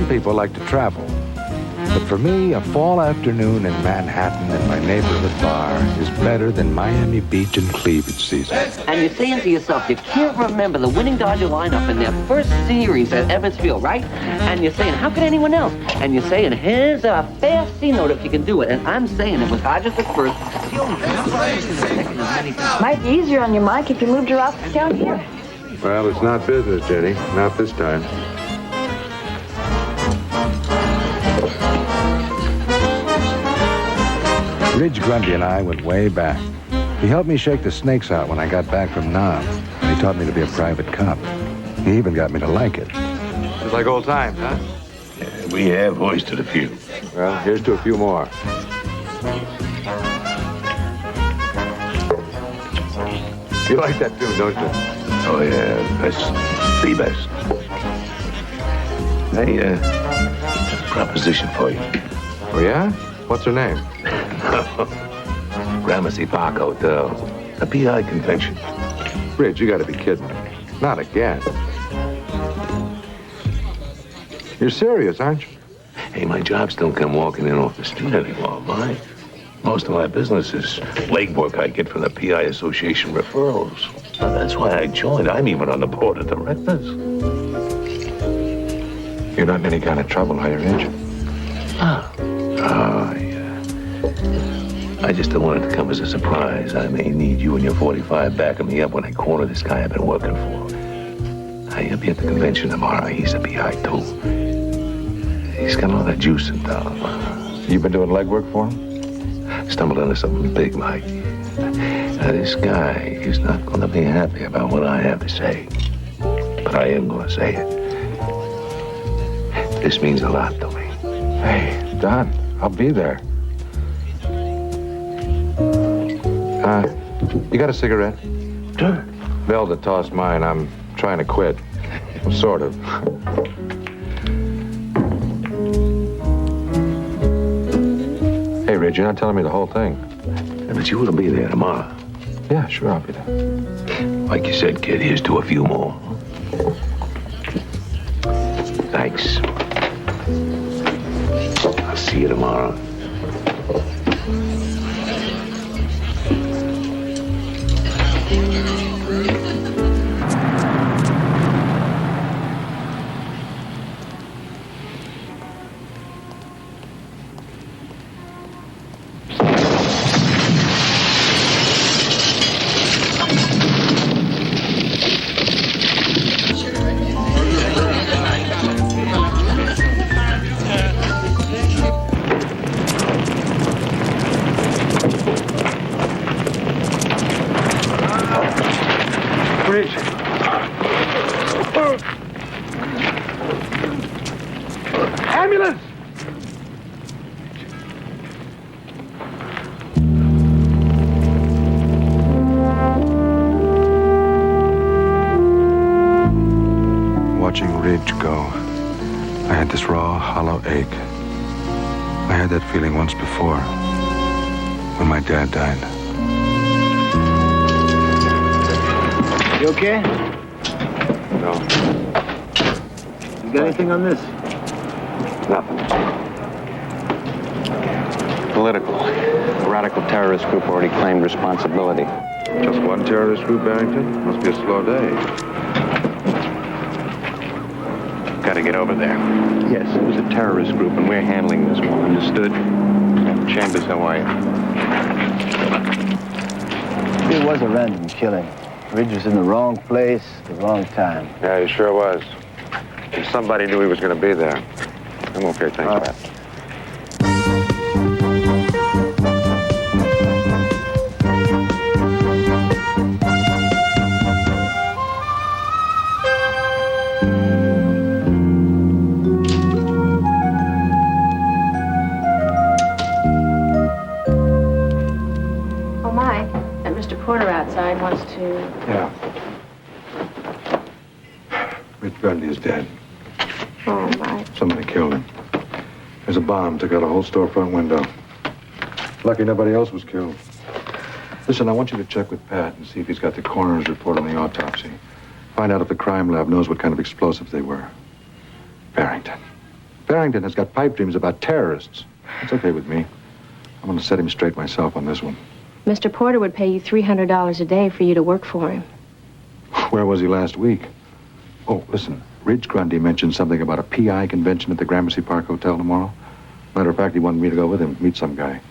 Some people like to travel. But for me, a fall afternoon in Manhattan in my neighborhood bar is better than Miami Beach and cleavage season. And you're saying to yourself, you can't remember the winning Dodger lineup in their first series at Evans Field, right? And you're saying, how could anyone else? And you're saying, here's a fast C note if you can do it. And I'm saying it was Dodgers at first. Might be easier on your mic if you moved your office down here. Well, it's not business, Jenny. Not this time. Ridge Grundy and I went way back. He helped me shake the snakes out when I got back from Nam, and he taught me to be a private cop. He even got me to like it. It's like old times, huh? Yeah, we have hoisted a few. Well, here's to a few more. You like that tune, don't you? Oh, yeah, that's the best. Hey, proposition for you. Oh, yeah? What's her name? Gramercy Park Hotel. A PI convention. Ridge, you gotta be kidding me. Not again. You're serious, aren't you? Hey, my jobs don't come walking in off the street anymore, Mike. Most of my business is legwork I get from the PI Association referrals. That's why I joined. I'm even on the board of directors. You're not in any kind of trouble, are you, Ridge? Yeah. I just don't want it to come as a surprise. I may need you and your 45 backing me up when I corner this guy I've been working for. He'll be at the convention tomorrow. He's a PI, too. He's got all that juice in town. You've been doing legwork for him? Stumbled into something big, Mike. Now, this guy is not going to be happy about what I have to say. But I am going to say it. This means a lot to me. Hey, Don, I'll be there. You got a cigarette? Sure. Velda tossed mine. I'm trying to quit. Well, sort of. Hey, Ridge, you're not telling me the whole thing. Yeah, but you will be there tomorrow. Yeah, sure, I'll be there. Like you said, kid, here's to a few more. Thanks. I'll see you tomorrow. Ambulance! Watching Ridge go, I had this raw, hollow ache. I had that feeling once before, when my dad died. You okay? No, You got anything on this? nothing. Political. A radical terrorist group already claimed responsibility. Just one terrorist group, Barrington? Must be a slow day. Gotta get over there. Yes, it was a terrorist group, and we're handling this one. Understood? Chambers, how are you? It was a random killing. Ridge was in the wrong place, the wrong time. Yeah, he sure was. And somebody knew he was going to be there. I'm okay, thanks, Pat. Oh, my. That Mr. Porter outside wants to... Yeah. Ridge Grundy is dead. Oh, my. Somebody killed him. There's a bomb, took out a whole storefront window. Lucky nobody else was killed. Listen, I want you to check with Pat and see if he's got the coroner's report on the autopsy. Find out if the crime lab knows what kind of explosives they were. Barrington. Farrington has got pipe dreams about terrorists. It's okay with me. I'm going to set him straight myself on this one. Mr. Porter would pay you $300 a day for you to work for him. Where was he last week? Oh, listen, Ridge Grundy mentioned something about a PI convention at the Gramercy Park Hotel tomorrow. Matter of fact, he wanted me to go with him, meet some guy.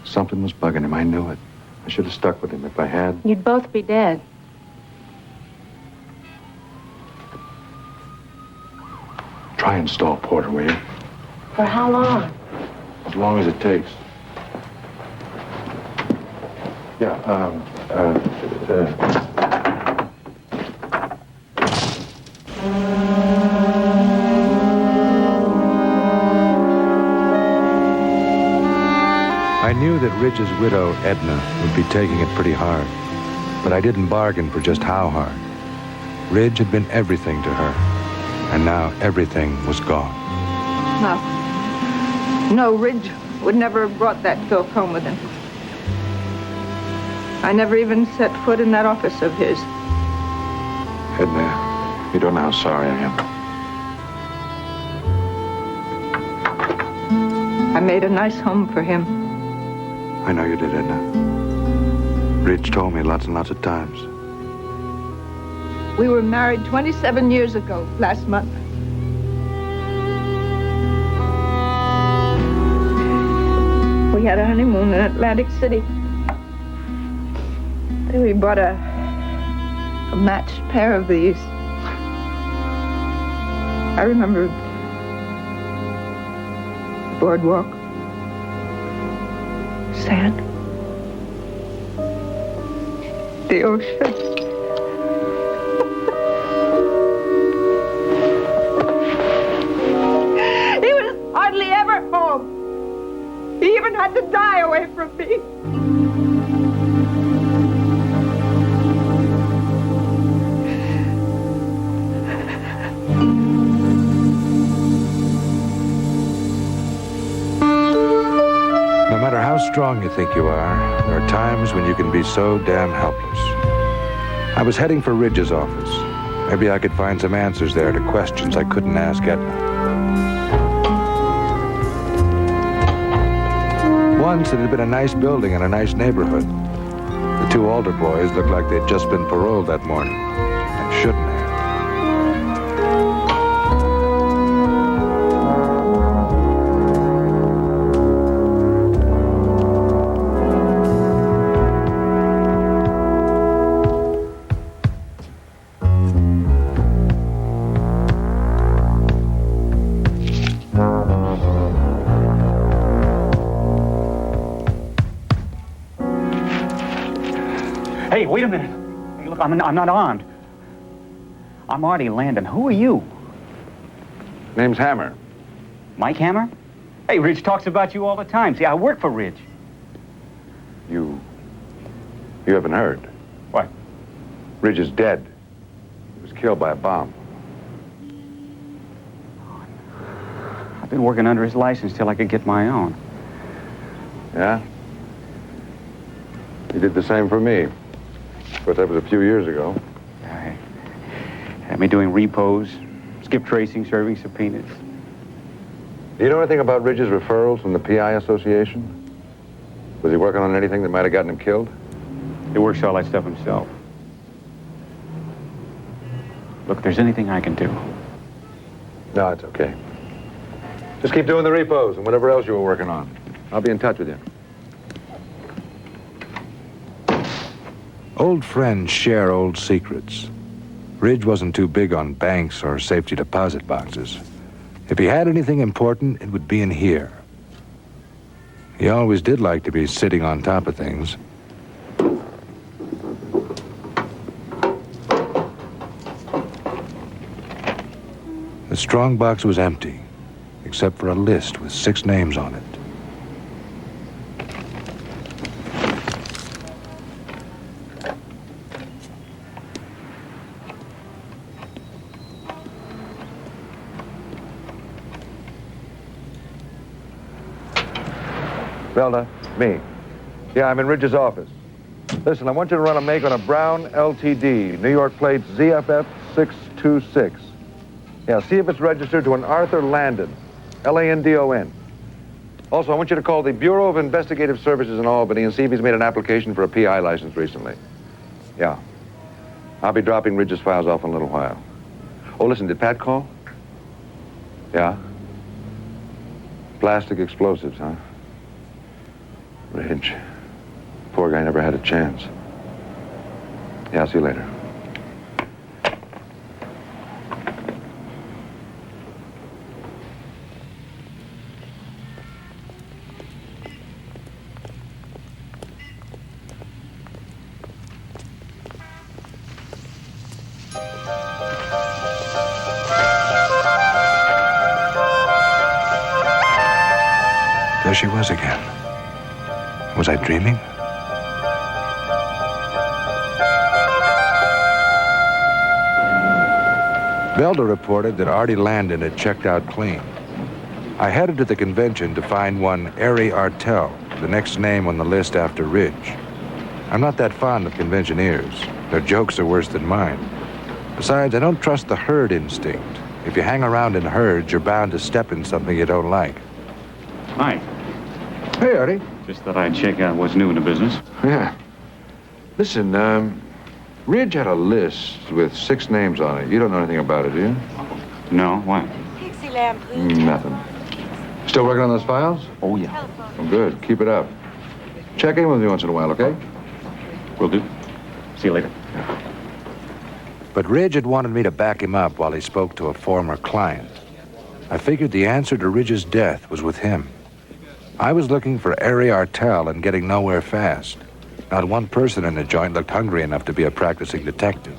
Something was bugging him, I knew it. I should have stuck with him if I had. You'd both be dead. Try and stall Porter, will you? For how long? As long as it takes. Yeah, I knew that Ridge's widow, Edna, would be taking it pretty hard, but I didn't bargain for just how hard. Ridge had been everything to her, and now everything was gone. No, Ridge would never have brought that filth home with him. I never even set foot in that office of his. Edna, you don't know how sorry I am. I made a nice home for him. I know you did, Edna. Ridge told me lots and lots of times. We were married 27 years ago, last month. We had a honeymoon in Atlantic City. Then we bought a matched pair of these. I remember the boardwalk, sand, the ocean. He was hardly ever home. He even had to die away from me. No matter how strong you think you are, there are times when you can be so damn helpless. I was heading for Ridge's office. Maybe I could find some answers there to questions I couldn't ask Edna. Once it had been a nice building in a nice neighborhood. The two older boys looked like they'd just been paroled that morning, and shouldn't have. Hey, wait a minute. Hey, look, I'm not armed. I'm Artie Landon. Who are you? Name's Hammer. Mike Hammer? Hey, Ridge talks about you all the time. See, I work for Ridge. You haven't heard. What? Ridge is dead. He was killed by a bomb. I've been working under his license till I could get my own. Yeah? He did the same for me. Of course, that was a few years ago. Had me doing repos, skip tracing, serving subpoenas. Do you know anything about Ridge's referrals from the PI Association? Was he working on anything that might have gotten him killed? He works all that stuff himself. Look, if there's anything I can do. No, it's okay. Just keep doing the repos and whatever else you were working on. I'll be in touch with you. Old friends share old secrets. Ridge wasn't too big on banks or safety deposit boxes. If he had anything important, it would be in here. He always did like to be sitting on top of things. The strong box was empty, except for a list with 6 names on it. Velda, me. Yeah, I'm in Ridge's office. Listen, I want you to run a make on a Brown LTD, New York plate ZFF 626. Yeah, see if it's registered to an Arthur Landon. Landon. Also, I want you to call the Bureau of Investigative Services in Albany and see if he's made an application for a PI license recently. Yeah. I'll be dropping Ridge's files off in a little while. Oh, listen, did Pat call? Yeah? Plastic explosives, huh? Ridge. Poor guy never had a chance. Yeah, I'll see you later. There she was again. Was I dreaming? Belda reported that Artie Landon had checked out clean. I headed to the convention to find one Ari Artel, the next name on the list after Ridge. I'm not that fond of conventioneers. Their jokes are worse than mine. Besides, I don't trust the herd instinct. If you hang around in herds, you're bound to step in something you don't like. Mike, Hey, Artie. just thought I'd check out what's new in the business. Yeah. Listen, Ridge had a list with 6 names on it. You don't know anything about it, do you? No, why? Pixie Lampoon. Nothing. Still working on those files? Oh, yeah. Oh, good. Keep it up. Check in with me once in a while, okay? Will do. See you later. But Ridge had wanted me to back him up while he spoke to a former client. I figured the answer to Ridge's death was with him. I was looking for Ari Artel and getting nowhere fast. Not one person in the joint looked hungry enough to be a practicing detective.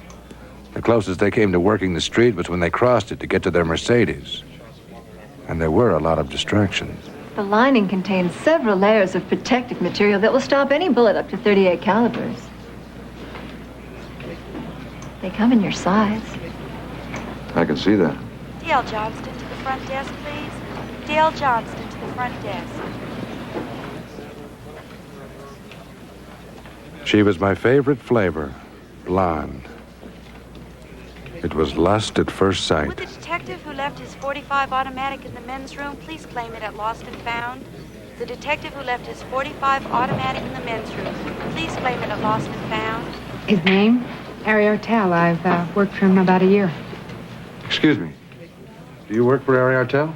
The closest they came to working the street was when they crossed it to get to their Mercedes. And there were a lot of distractions. The lining contains several layers of protective material that will stop any bullet up to 38 calibers. They come in your size. I can see that. D.L. Johnston to the front desk, please. D.L. Johnston to the front desk. She was my favorite flavor, blonde. It was lust at first sight. Would the detective who left his .45 automatic in the men's room please claim it at Lost and Found? The detective who left his .45 automatic in the men's room, please claim it at Lost and Found. His name? Ari Artel. I've worked for him about a year. Excuse me. Do you work for Ari Artel?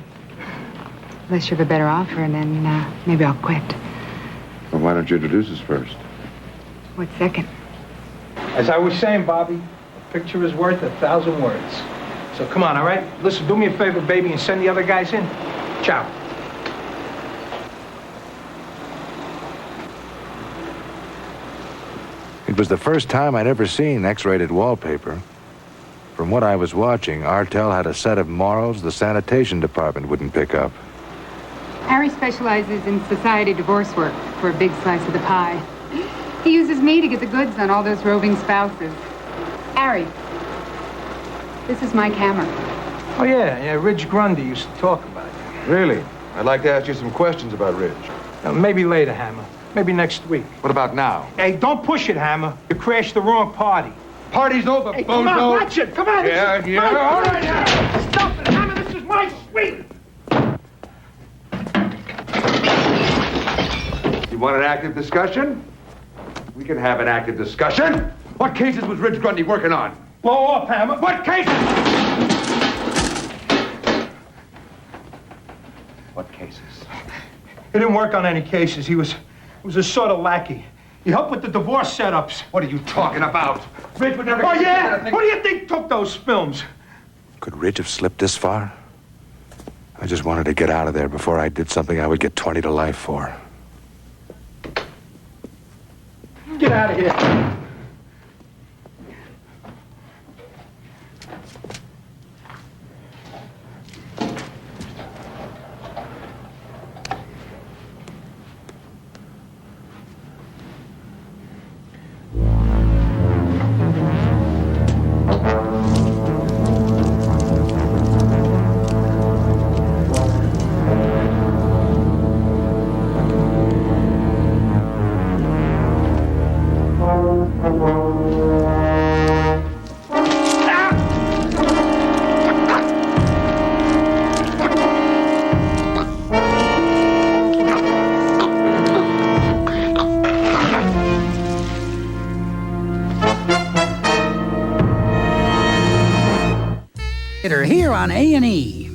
Unless you have a better offer, and then maybe I'll quit. Well, why don't you introduce us first? What second? As I was saying, Bobby, a picture is worth 1,000 words. So come on, all right? Listen, do me a favor, baby, and send the other guys in. Ciao. It was the first time I'd ever seen X-rated wallpaper. From what I was watching, Artel had a set of morals the sanitation department wouldn't pick up. Ari specializes in society divorce work for a big slice of the pie. He uses me to get the goods on all those roving spouses. Ari, this is my camera. Oh, yeah, Ridge Grundy used to talk about you. Really? I'd like to ask you some questions about Ridge. Maybe later, Hammer. Maybe next week. What about now? Hey, don't push it, Hammer. You crashed the wrong party. Party's over, Hey, bozo. come on, watch it. Come on, Yeah, this is yeah, my all suite. right, yeah. Stop it, Hammer. This is my suite. You want an active discussion? We can have an active discussion. What cases was Ridge Grundy working on? Blow off, Hammer. What cases? What cases? He didn't work on any cases. He was a sort of lackey. He helped with the divorce setups. What are you talking about? Ridge would never... Oh, yeah? Who do you think took those films? Could Ridge have slipped this far? I just wanted to get out of there before I did something I would get 20 to life for. Get out of here. later here on A&E.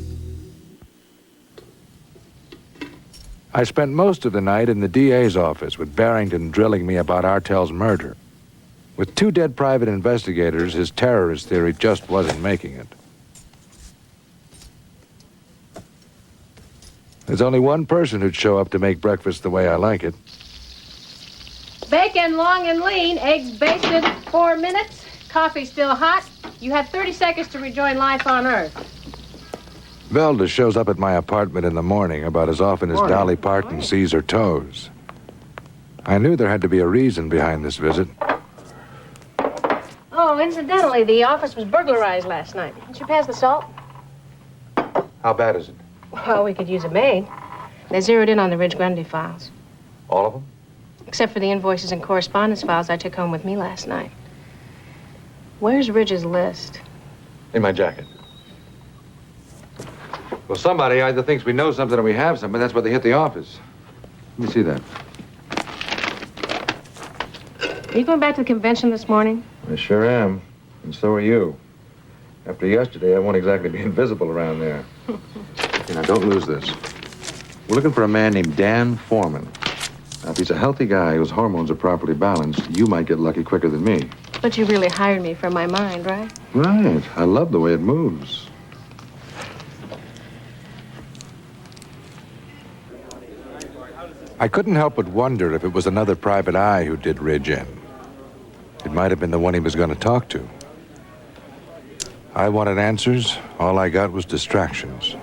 I spent most of the night in the DA's office with Barrington drilling me about Artell's murder. With 2 dead private investigators, his terrorist theory just wasn't making it. There's only one person who'd show up to make breakfast the way I like it. Bacon long and lean, eggs basted 4 minutes, coffee still hot. You have 30 seconds to rejoin life on Earth. Velda shows up at my apartment in the morning about as often as Dolly Parton sees her toes. I knew there had to be a reason behind this visit. Oh, incidentally, the office was burglarized last night. Did you pass the salt? How bad is it? Well, we could use a maid. They zeroed in on the Ridge Grundy files. All of them? Except for the invoices and correspondence files I took home with me last night. Where's Ridge's list? In my jacket. Well, somebody either thinks we know something or we have something. That's why they hit the office. Let me see that. Are you going back to the convention this morning? I sure am. And so are you. After yesterday, I won't exactly be invisible around there. Now, don't lose this. We're looking for a man named Dan Foreman. Now, if he's a healthy guy whose hormones are properly balanced, you might get lucky quicker than me. But you really hired me for my mind, right? Right. I love the way it moves. I couldn't help but wonder if it was another private eye who did Ridge in. It might have been the one he was going to talk to. I wanted answers. All I got was distractions.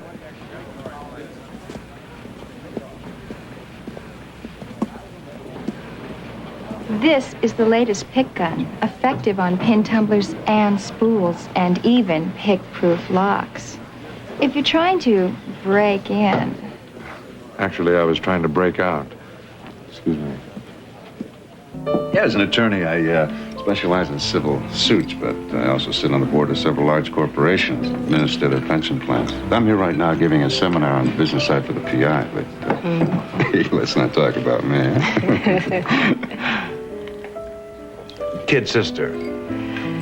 This is the latest pick gun, effective on pin tumblers and spools, and even pick-proof locks. If you're trying to break in... Actually, I was trying to break out. Excuse me. Yeah, as an attorney, I specialize in civil suits, but I also sit on the board of several large corporations, administer their pension plans. I'm here right now giving a seminar on the business side for the PI, but hey, let's not talk about me. Kid sister.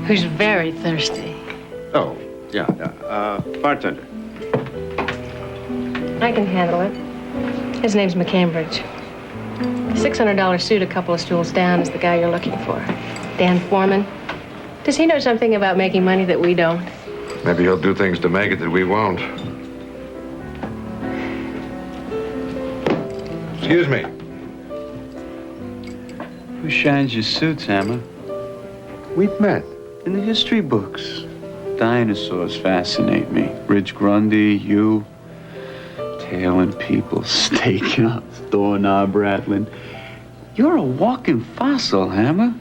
Who's very thirsty. Oh, yeah. Bartender. I can handle it. His name's McCambridge. $600 suit, a couple of stools down, is the guy you're looking for. Dan Foreman. Does he know something about making money that we don't? Maybe he'll do things to make it that we won't. Excuse me. Who shines your suits, Hammer? We've met. In the history books. Dinosaurs fascinate me. Ridge Grundy, you, tailing people, stakeouts, doorknob rattling. You're a walking fossil, Hammer.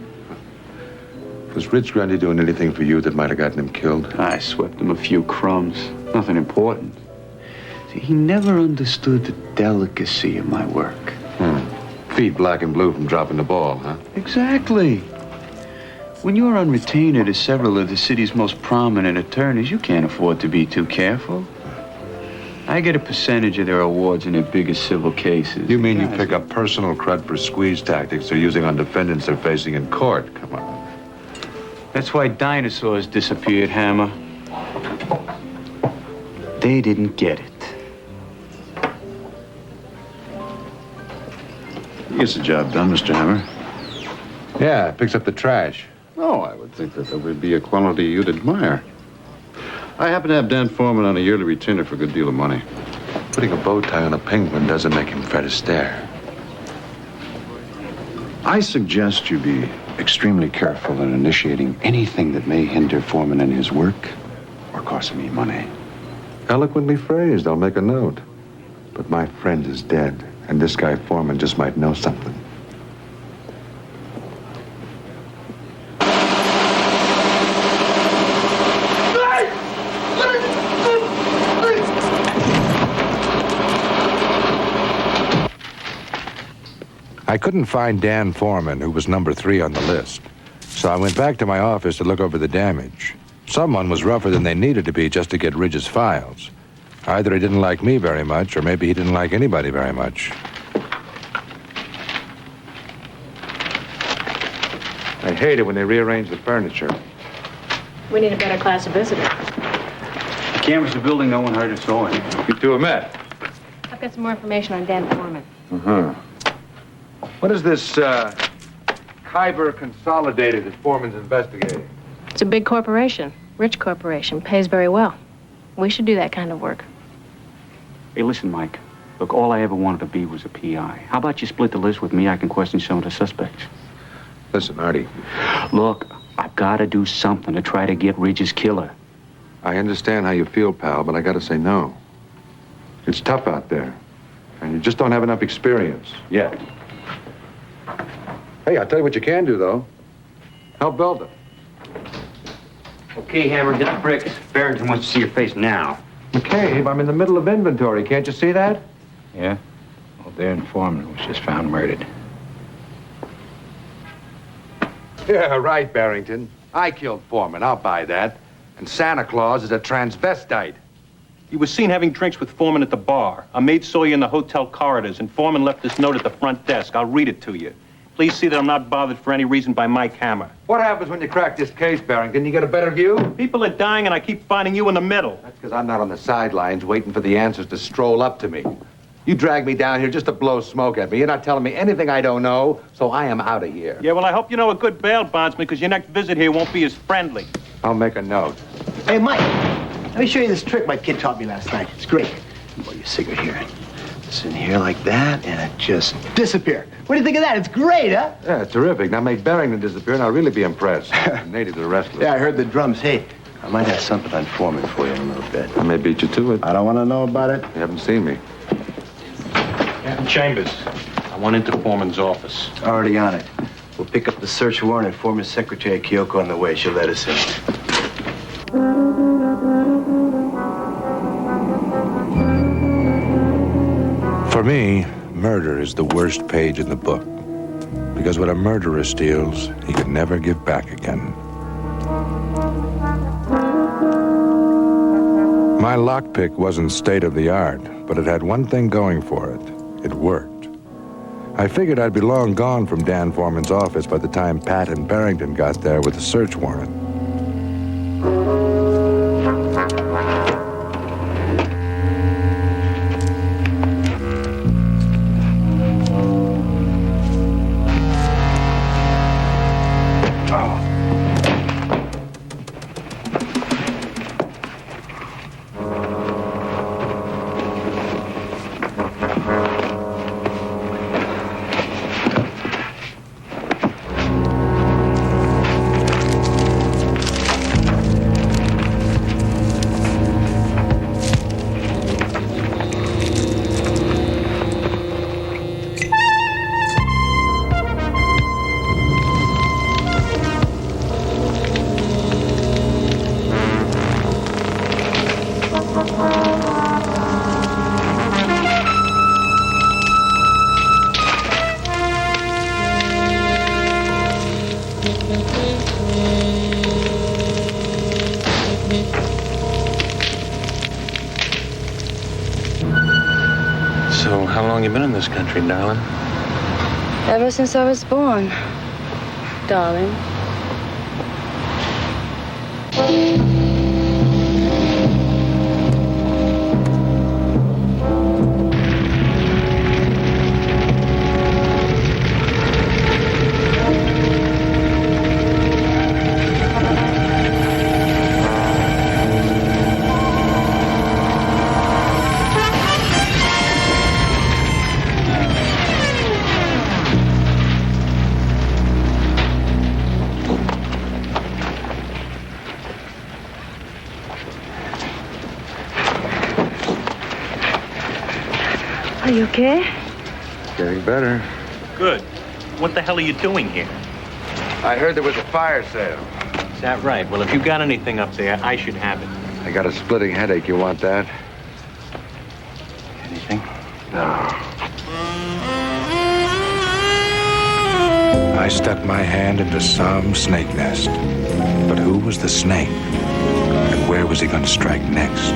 Was Ridge Grundy doing anything for you that might have gotten him killed? I swept him a few crumbs. Nothing important. See, he never understood the delicacy of my work. Feet black and blue from dropping the ball, huh? Exactly. When you're on retainer to several of the city's most prominent attorneys, you can't afford to be too careful. I get a percentage of their awards in their biggest civil cases. You mean you pick up personal crud for squeeze tactics they're using on defendants they're facing in court? Come on. That's why dinosaurs disappeared, Hammer. They didn't get it. He gets the job done, Mr. Hammer. Yeah, picks up the trash. Oh, I would think that would be a quality you'd admire. I happen to have Dan Foreman on a yearly retainer for a good deal of money. Putting a bow tie on a penguin doesn't make him Fred Astaire. I suggest you be extremely careful in initiating anything that may hinder Foreman in his work or cost me money. Eloquently phrased, I'll make a note. But my friend is dead, and this guy Foreman just might know something. I couldn't find Dan Foreman, who was number 3 on the list. So I went back to my office to look over the damage. Someone was rougher than they needed to be just to get Ridge's files. Either he didn't like me very much, or maybe he didn't like anybody very much. I hate it when they rearrange the furniture. We need a better class of visitor. I Canvassed the building, no one heard or saw it. You two have met. I've got some more information on Dan Foreman. Uh-huh. What is this, Kyber Consolidated that Foreman's investigating? It's a big corporation, rich corporation, pays very well. We should do that kind of work. Hey, listen, Mike. Look, all I ever wanted to be was a PI. How about you split the list with me? I can question some of the suspects. Listen, Artie. Look, I've got to do something to try to get Ridge's killer. I understand how you feel, pal, but I gotta say no. It's tough out there, and you just don't have enough experience yet. Hey, I'll tell you what you can do, though. Help Belda. Okay, Hammer, get the bricks. Barrington wants to see your face now. McCabe, I'm in the middle of inventory. Can't you see that? Yeah? Well, Dan Foreman was just found murdered. Yeah, right, Barrington. I killed Foreman. I'll buy that. And Santa Claus is a transvestite. You were seen having drinks with Foreman at the bar. A maid saw you in the hotel corridors, and Foreman left this note at the front desk. I'll read it to you. Please see that I'm not bothered for any reason by Mike Hammer. What happens when you crack this case, Barrington? You get a better view? People are dying, and I keep finding you in the middle. That's because I'm not on the sidelines waiting for the answers to stroll up to me. You dragged me down here just to blow smoke at me. You're not telling me anything I don't know, so I am out of here. Yeah, well, I hope you know a good bail bondsman, because your next visit here won't be as friendly. I'll make a note. Hey, Mike, let me show you this trick my kid taught me last night. It's great. Blow your cigarette here. It's in here like that, and it just disappear. What do you think of that? It's great, huh? Yeah, it's terrific. Now make Barrington disappear, and I'll really be impressed. Natives are restless. Yeah, I heard the drums. Hey, I might have something on Foreman for you in a little bit. I may beat you to it. I don't want to know about it. You haven't seen me. Captain Chambers, I went into Foreman's office. Already on it. We'll pick up the search warrant and Foreman's secretary, Kyoko, on the way. She'll let us in. For me, murder is the worst page in the book. Because what a murderer steals, he could never give back again. My lockpick wasn't state-of-the-art, but it had one thing going for it. It worked. I figured I'd be long gone from Dan Foreman's office by the time Pat and Barrington got there with the search warrant. So, how long you been in this country, darling? Ever since I was born, darling. Are you okay? Getting better. Good. What the hell are you doing here? I heard there was a fire sale. Is that right? Well, if you got anything up there, I should have it. I got a splitting headache. You want that? Anything? No. I stepped my hand into some snake nest. But who was the snake? And where was he going to strike next?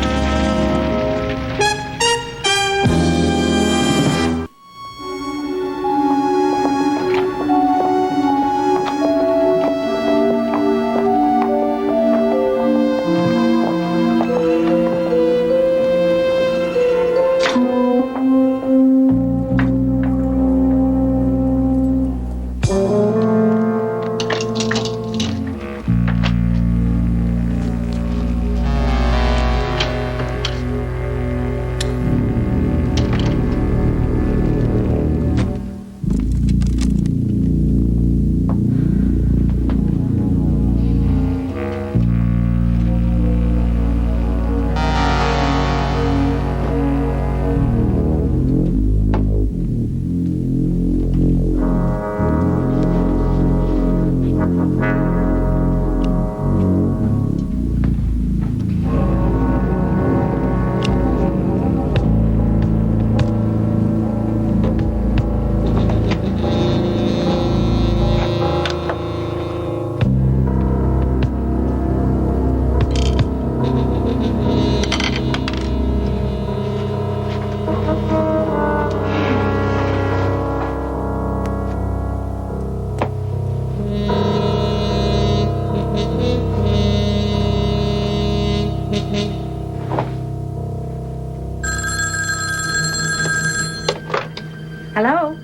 Hello?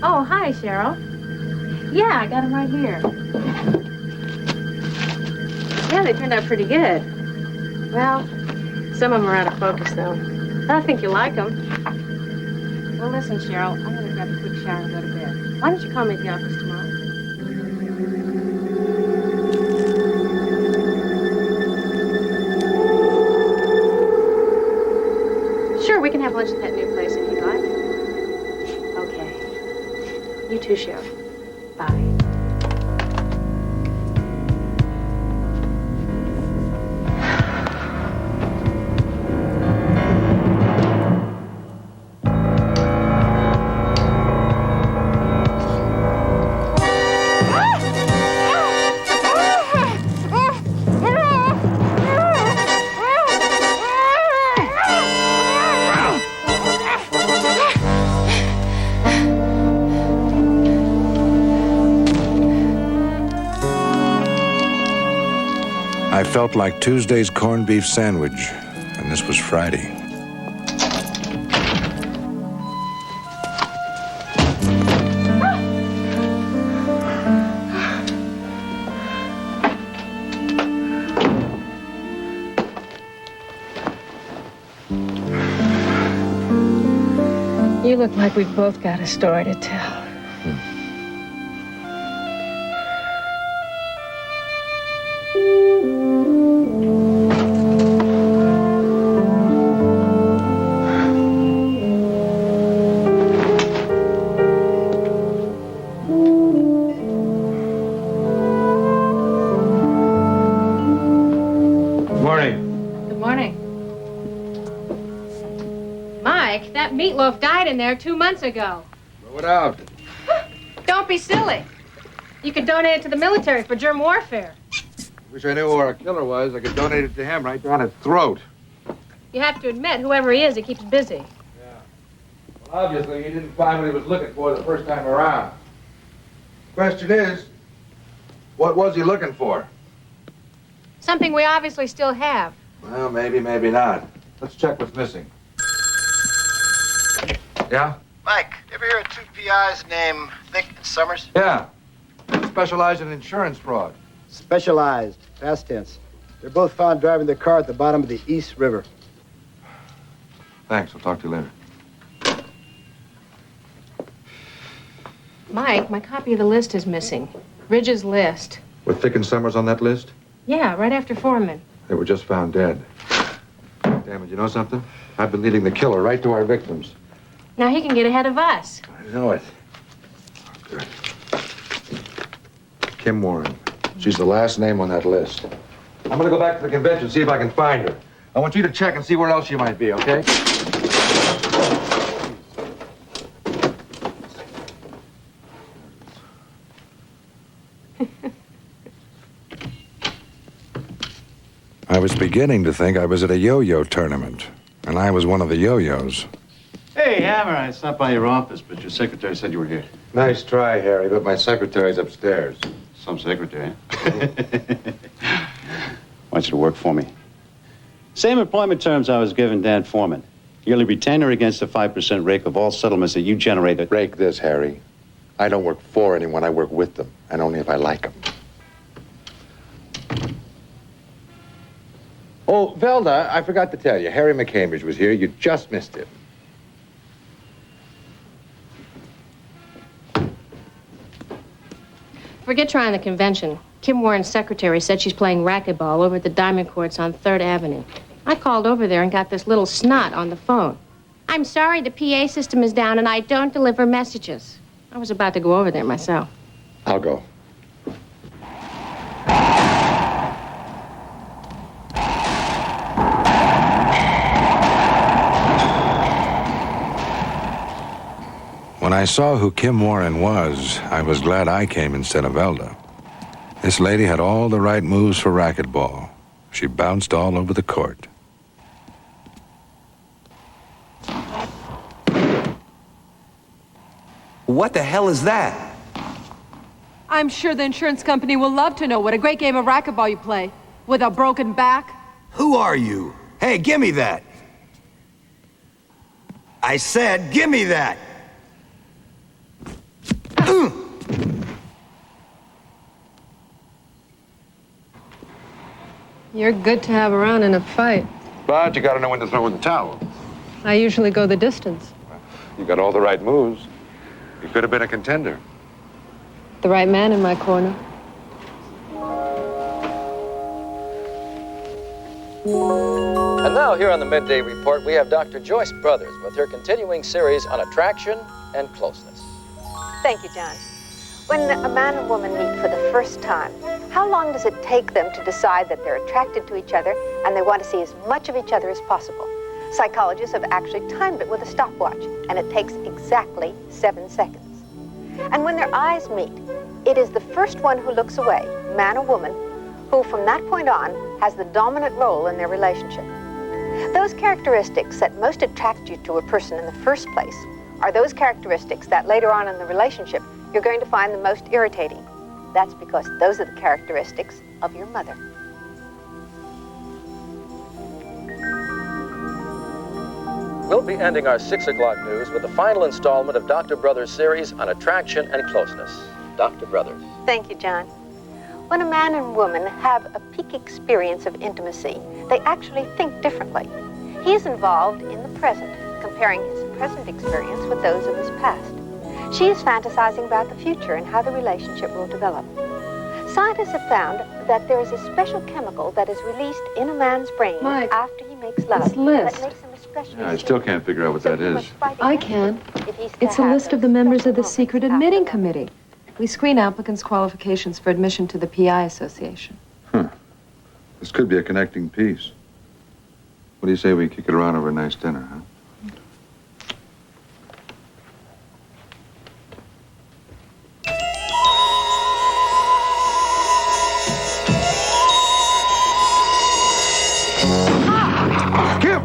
Oh, hi, Cheryl. Yeah, I got them right here. Yeah, they turned out pretty good. Well, some of them are out of focus, though. I think you'll like them. Well, listen, Cheryl, I'm going to grab a quick shower and go to bed. Why don't you call me at the office tomorrow? Sure, we can have lunch at that new place if you'd like. Okay. You too, Cheryl. Bye. I felt like Tuesday's corned beef sandwich, and this was Friday. You look like we've both got a story to tell. Good morning. Mike, that meatloaf died in there 2 months ago. Throw it out. Don't be silly. You could donate it to the military for germ warfare. Wish I knew who our killer was. I could donate it to him right down his throat. You have to admit, whoever he is, he keeps busy. Well, obviously, he didn't find what he was looking for the first time around. Question is, what was he looking for? Something we obviously still have. Well, maybe, maybe not. Let's check what's missing. Yeah? Mike, you ever hear of two PIs named Thick and Summers? Yeah. Specialize in insurance fraud. Specialized, past tense. They're both found driving their car at the bottom of the East River. Thanks. I'll talk to you later. Mike, my copy of the list is missing. Ridge's list. Were Thick and Summers on that list? Yeah, right after Foreman. They were just found dead. Damn it, you know something? I've been leading the killer right to our victims. Now he can get ahead of us. I know it. Good. Kim Warren. She's the last name on that list. I'm gonna go back to the convention, see if I can find her. I want you to check and see where else she might be, okay? I was beginning to think I was at a yo-yo tournament, and I was one of the yo-yos. Hey, Hammer, I stopped by your office, but your secretary said you were here. Nice try, Harry, but my secretary's upstairs. Some secretary. I want you to work for me. Same employment terms I was giving Dan Foreman. Yearly retainer against a 5% rake of all settlements that you generate. Rake this, Harry. I don't work for anyone, I work with them, and only if I like them. Oh, Velda, I forgot to tell you, Harry McCambridge was here. You just missed him. Forget trying the convention. Kim Warren's secretary said she's playing racquetball over at the Diamond Courts on 3rd Avenue. I called over there and got this little snot on the phone. I'm sorry, the PA system is down and I don't deliver messages. I was about to go over there myself. I'll go. When I saw who Kim Warren was, I was glad I came instead of Elda. This lady had all the right moves for racquetball. She bounced all over the court. What the hell is that? I'm sure the insurance company will love to know what a great game of racquetball you play. With a broken back. Who are you? Hey, give me that. I said, give me that. You're good to have around in a fight. But you gotta know when to throw in the towel. I usually go the distance. You got all the right moves. You could have been a contender. The right man in my corner. And now, here on the Midday Report, we have Dr. Joyce Brothers with her continuing series on attraction and closeness. Thank you, John. When a man and woman meet for the first time, how long does it take them to decide that they're attracted to each other and they want to see as much of each other as possible? Psychologists have actually timed it with a stopwatch, and it takes exactly 7 seconds. And when their eyes meet, it is the first one who looks away, man or woman, who from that point on has the dominant role in their relationship. Those characteristics that most attract you to a person in the first place are those characteristics that later on in the relationship you're going to find the most irritating. That's because those are the characteristics of your mother. We'll be ending our 6 o'clock news with the final installment of Dr. Brothers' series on attraction and closeness. Dr. Brothers. Thank you, John. When a man and woman have a peak experience of intimacy, they actually think differently. He is involved in the present, comparing his present experience with those of his past. She is fantasizing about the future and how the relationship will develop. Scientists have found that there is a special chemical that is released in a man's brain after he makes love this list. that makes him especially I still can't figure out what that is. I can. It's a list of the members of the secret admitting committee. We screen applicants' qualifications for admission to the PI Association. This could be a connecting piece. What do you say we kick it around over a nice dinner, huh? Kim!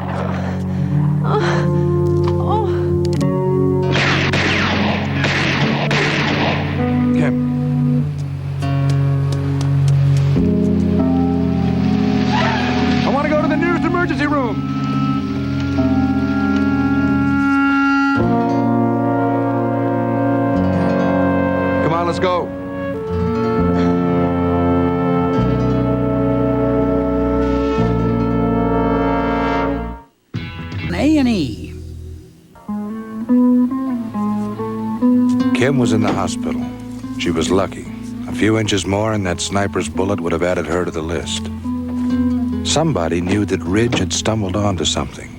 Kim. I want to go to the nearest emergency room. Come on, let's go. A&E. Kim was in the hospital. She was lucky. A few inches more and that sniper's bullet would have added her to the list. Somebody knew that Ridge had stumbled onto something,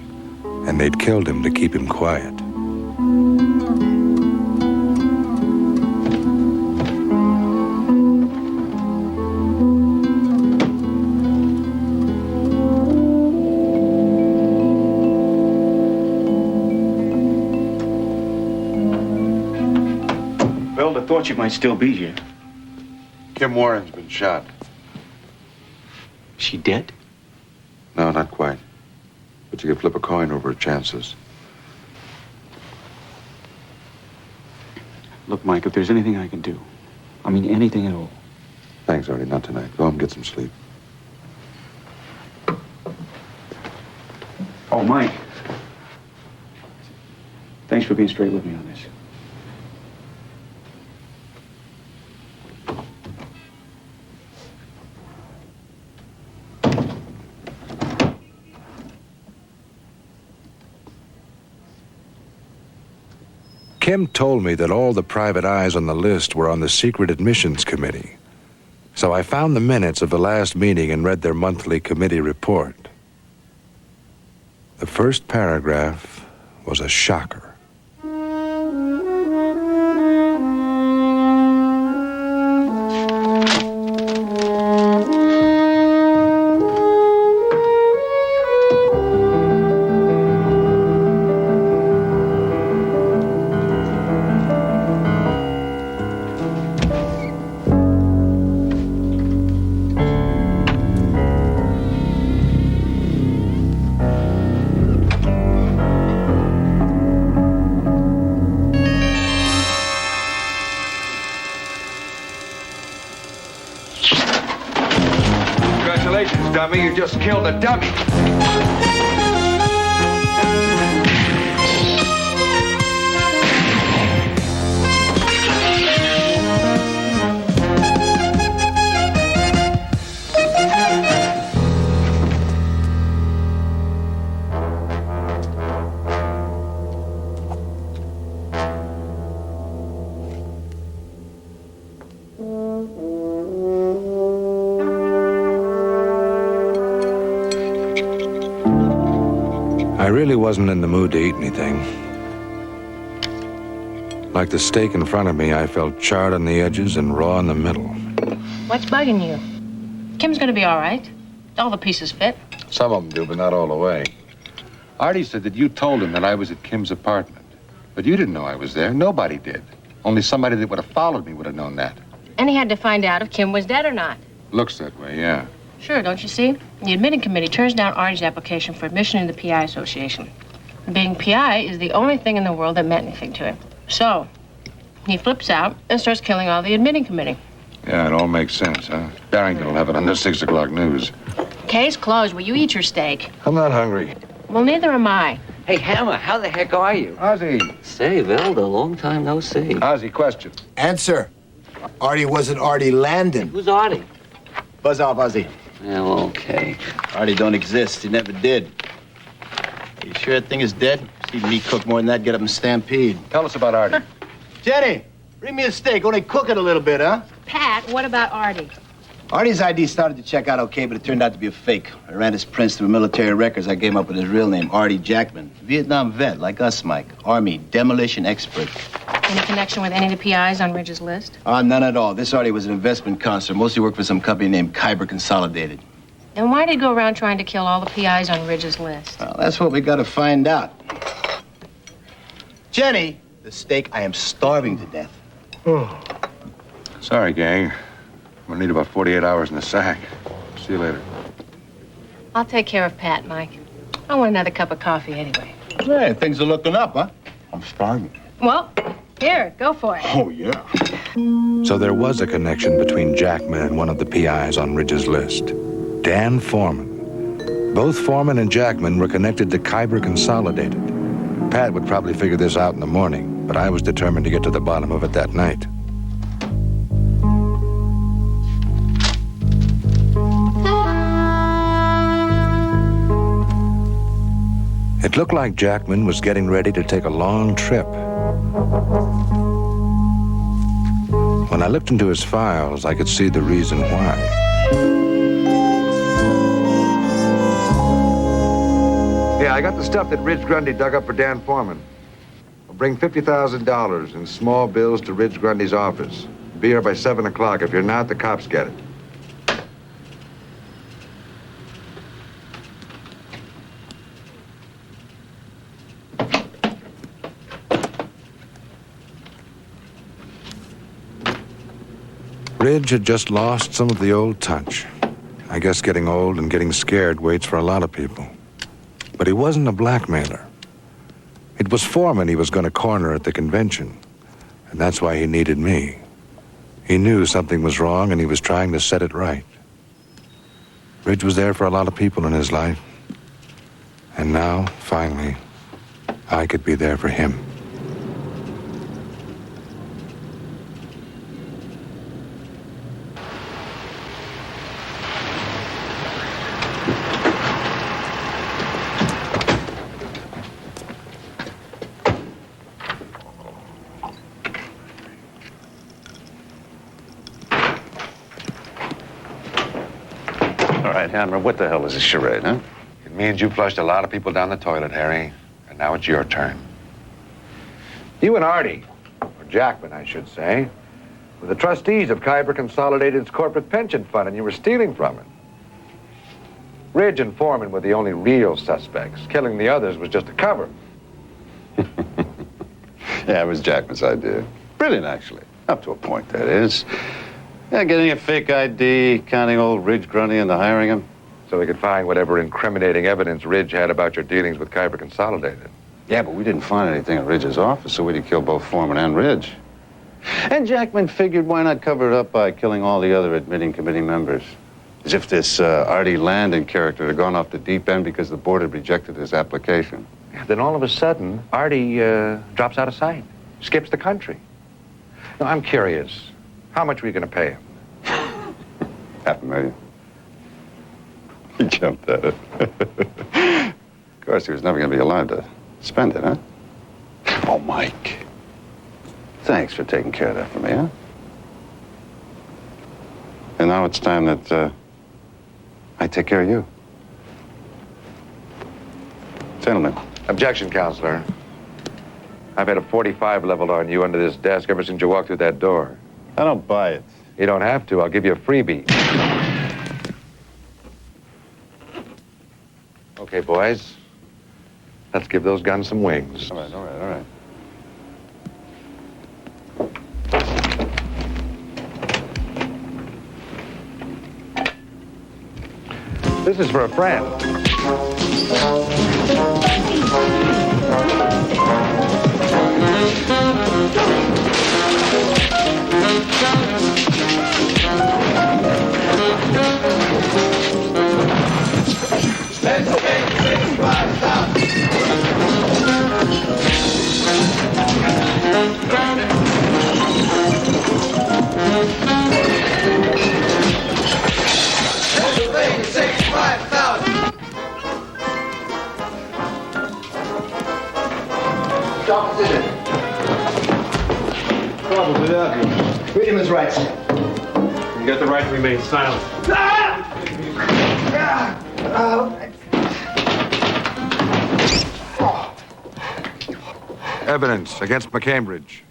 and they'd killed him to keep him quiet. Bill, I thought you might still be here. Kim Warren's been shot. She dead? No, not quite. But you could flip a coin over her chances. Look, Mike, if there's anything I can do, I mean anything at all. Thanks, Artie. Not tonight. Go home and get some sleep. Oh, Mike. Thanks for being straight with me on this. Kim told me that all the private eyes on the list were on the secret admissions committee. So I found the minutes of the last meeting and read their monthly committee report. The first paragraph was a shocker. Congratulations, dummy. You just killed a dummy. really wasn't in the mood to eat anything. Like the steak in front of me, I felt charred on the edges and raw in the middle. What's bugging you? Kim's gonna be all right. All the pieces fit. Some of them do, but not all the way. Artie said that you told him that I was at Kim's apartment. But you didn't know I was there. Nobody did. Only somebody that would have followed me would have known that. And he had to find out if Kim was dead or not. Looks that way, yeah. Sure, don't you see? The admitting committee turns down Artie's application for admission in the PI Association. Being PI is the only thing in the world that meant anything to him. So, he flips out and starts killing all the admitting committee. Yeah, it all makes sense, huh? Barrington will have it on the 6 o'clock news. Case closed. Will you eat your steak? I'm not hungry. Well, neither am I. Hey, Hammer, how the heck are you? Ozzy. Say, Velda, long time no see. Ozzy, question. Answer. Artie wasn't Artie Landon. Who's Artie? Buzz off, Ozzy. Yeah, well, okay. Artie don't exist. He never did. Are you sure that thing is dead? See me cook more than that, get up and stampede. Tell us about Artie. Jenny, bring me a steak. Only cook it a little bit, huh? Pat, what about Artie? Artie's ID started to check out okay, but it turned out to be a fake. I ran his prints through military records. I came up with his real name, Artie Jackman. Vietnam vet, like us, Mike. Army demolition expert. Any connection with any of the PIs on Ridge's list? None at all. This Artie was an investment counselor. Mostly worked for some company named Kyber Consolidated. Then why did he go around trying to kill all the PIs on Ridge's list? Well, that's what we got to find out. Jenny, the steak, I am starving to death. Sorry, gang. We'll need about 48 hours in the sack. See you later. I'll take care of Pat, Mike. I want another cup of coffee anyway. Hey, things are looking up, huh? I'm starving. Well, here, go for it. Oh, yeah. So there was a connection between Jackman and one of the PIs on Ridge's list, Dan Foreman. Both Foreman and Jackman were connected to Kyber Consolidated. Pat would probably figure this out in the morning, but I was determined to get to the bottom of it that night. It looked like Jackman was getting ready to take a long trip. When I looked into his files, I could see the reason why. Yeah, I got the stuff that Ridge Grundy dug up for Dan Foreman. I'll bring $50,000 in small bills to Ridge Grundy's office. Be here by 7 o'clock. If you're not, the cops get it. Ridge had just lost some of the old touch. I guess getting old and getting scared waits for a lot of people. But he wasn't a blackmailer. It was Foreman he was going to corner at the convention, and that's why he needed me. He knew something was wrong, and he was trying to set it right. Ridge was there for a lot of people in his life, and now, finally, I could be there for him. Hammer, what the hell is this charade, huh? It means you flushed a lot of people down the toilet, Harry, and now it's your turn. You and Artie, or Jackman, I should say, were the trustees of Kyber Consolidated's corporate pension fund, and you were stealing from it. Ridge and Foreman were the only real suspects. Killing the others was just a cover. Yeah, it was Jackman's idea. Brilliant, actually. Up to a point, that is. Yeah, getting a fake ID, counting old Ridge Grundy into hiring him. So we could find whatever incriminating evidence Ridge had about your dealings with Kyber Consolidated. Yeah, but we didn't find anything in Ridge's office, so we'd kill both Foreman and Ridge. And Jackman figured why not cover it up by killing all the other admitting committee members. As if this Artie Landon character had gone off the deep end because the board had rejected his application. Yeah, then all of a sudden, Artie drops out of sight, skips the country. Now, I'm curious. How much were you going to pay him? $500,000. He jumped at it. Of course, he was never going to be alive to spend it, huh? Oh, Mike. Thanks for taking care of that for me, huh? And now it's time that I take care of you. Gentlemen. Objection, counselor. I've had a 45 leveled on you under this desk ever since you walked through that door. I don't buy it. You don't have to. I'll give you a freebie. Okay, boys. Let's give those guns some wings. All right. This is for a friend. Freedom is rights. You got the right to remain silent. Evidence against McCambridge.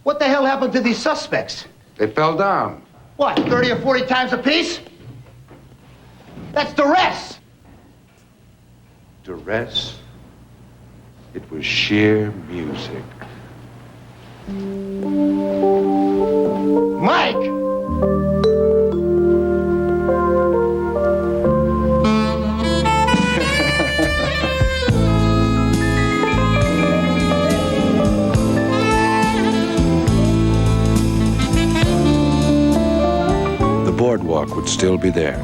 What the hell happened to these suspects? They fell down. What, 30 or 40 times apiece? That's duress! Duress? It was sheer music. Mike! The boardwalk would still be there.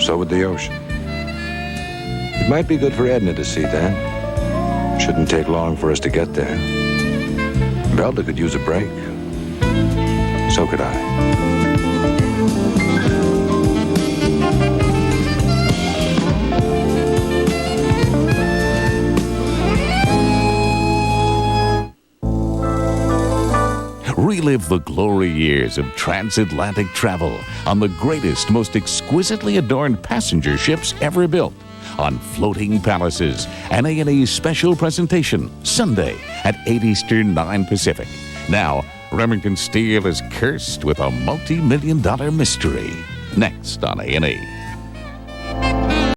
So would the ocean. It might be good for Edna to see that. Shouldn't take long for us to get there. Velda could use a break. So could I. Relive the glory years of transatlantic travel on the greatest, most exquisitely adorned passenger ships ever built on Floating Palaces, an A&E special presentation, Sunday at 8 Eastern, 9 Pacific. Now, Remington Steele is cursed with a multi-million-dollar mystery. Next on A&E.